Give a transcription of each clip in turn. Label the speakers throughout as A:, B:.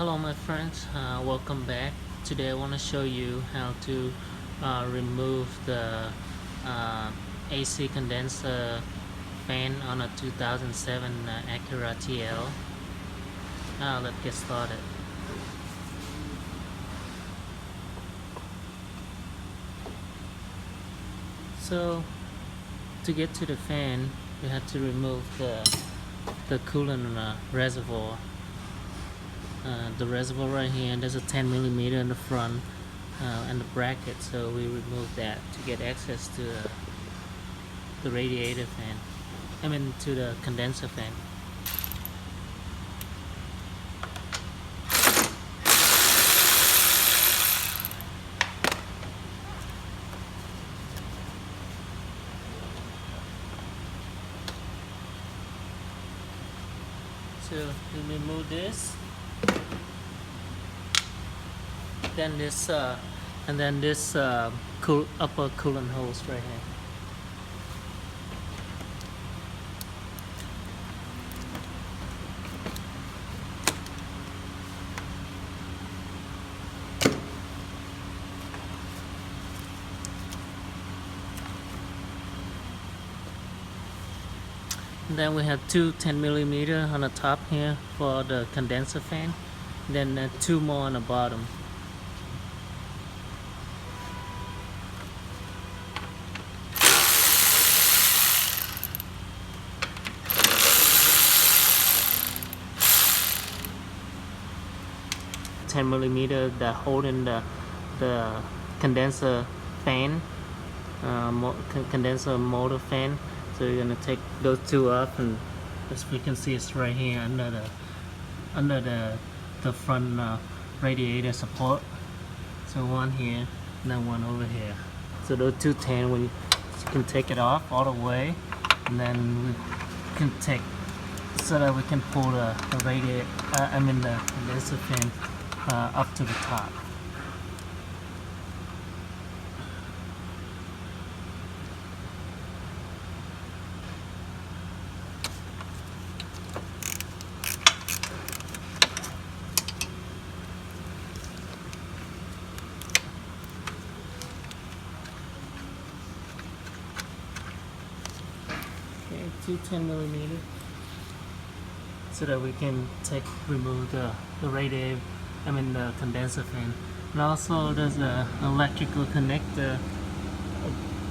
A: Hello my friends, welcome back. Today I want to show you how to remove the AC condenser fan on a 2007 Acura TL. Let's get started. So to get to the fan, we have to remove the coolant reservoir. The reservoir right here, there's a 10 millimeter in the front and the bracket, so we remove that to get access to the radiator fan, to the condenser fan. So we remove this, then this and then this upper coolant hose right here. And then we have two 10 millimeter on the top here for the condenser fan, then two more on the bottom. $10 millimeter that holding the condenser fan, condenser motor fan. So you're gonna take those two up, and as we can see, it's right here under the front radiator support. So one here and then one over here. So those two 10, you can take it off all the way, and then we can take so that we can pull the radiator, the condenser fan up to the top. Okay, two 10 millimeter, so that we can remove the radiator, the condenser fan. And also there's an electrical connector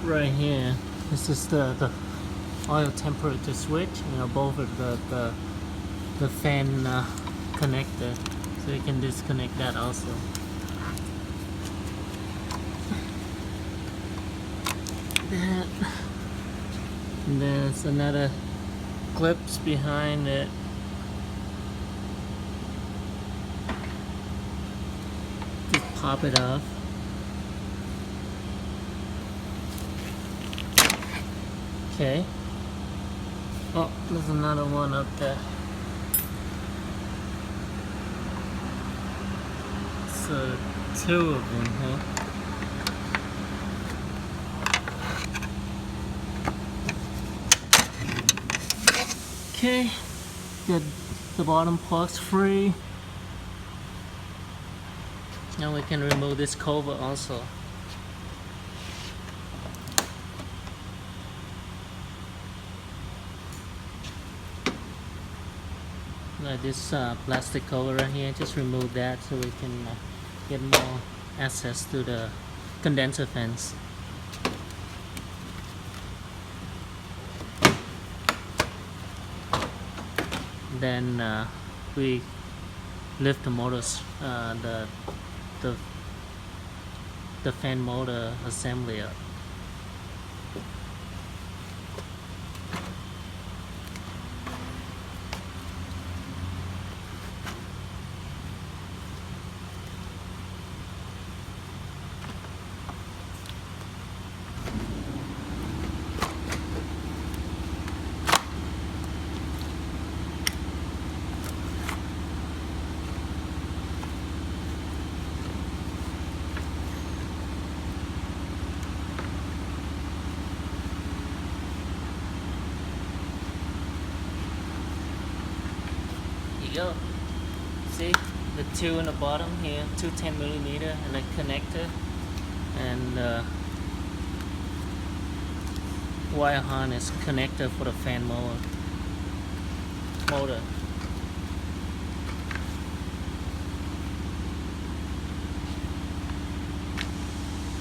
A: right here. This is the oil temperature switch, both of the fan connector, so you can disconnect that also. That, and there's another clips behind it. Just pop it off. Okay. Oh, there's another one up there. So two of them, huh? Okay, get the bottom plugs free. Now we can remove this cover also. Like this plastic cover right here, just remove that so we can get more access to the condenser fans. Then we lift the motors, the fan motor assembly up. Go. See? the two in the bottom here, two 10mm and a connector, and wire harness connector for the fan motor.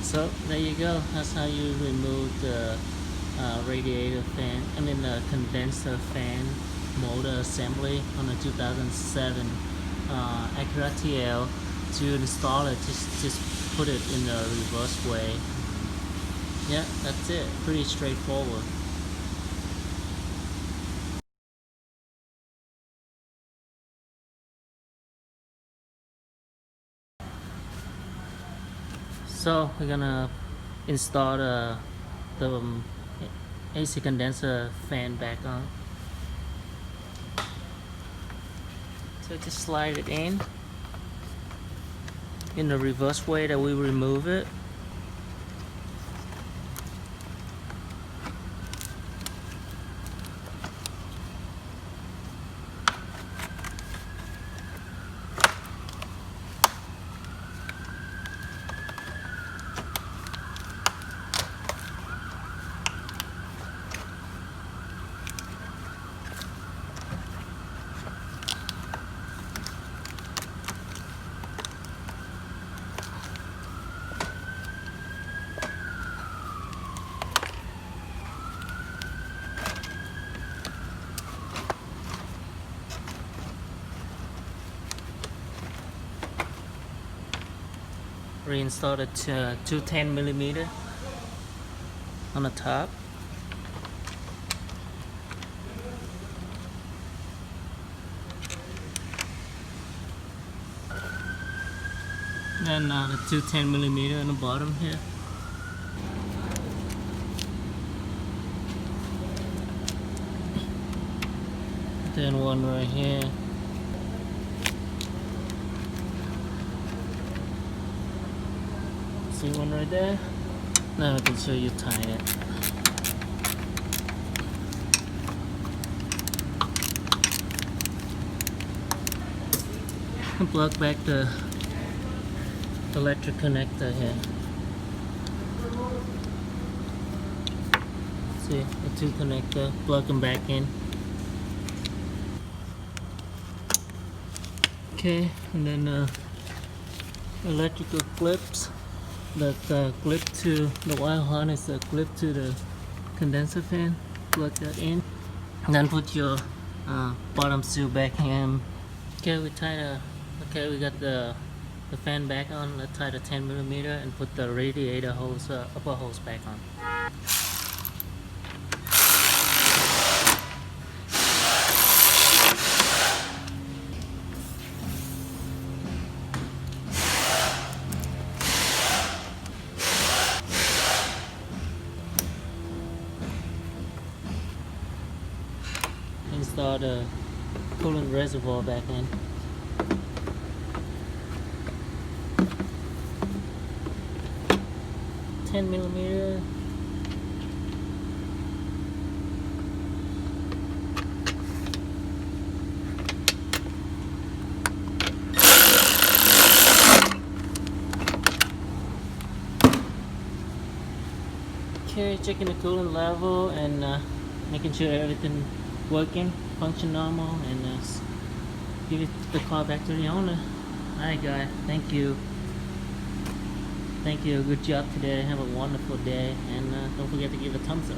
A: So there you go. That's how you remove the radiator fan, the condenser fan motor assembly on a 2007 Acura TL. To install it, just put it in the reverse way. Yeah, that's it. Pretty straightforward. So we're gonna install the AC condenser fan back on. So just slide it in the reverse way that we remove it. Reinstall the two 10mm on the top. Then the two 10mm on the bottom here. Then one right here. See one right there? Now I can show you tying it. And plug back the electric connector here. See the two connector, plug them back in. Okay, and then electrical clips that clip to the wire harness, clip to the condenser fan. Plug that in, and then put your bottom seal back in. Okay, we got the fan back on. Let's tie the 10mm and put the radiator hose, upper hose back on. Install the coolant reservoir back in. $10mm. Okay, checking the coolant level and making sure everything working, function normal, and give the car back to the owner. Alright guys, thank you. Good job today. Have a wonderful day, and don't forget to give a thumbs up.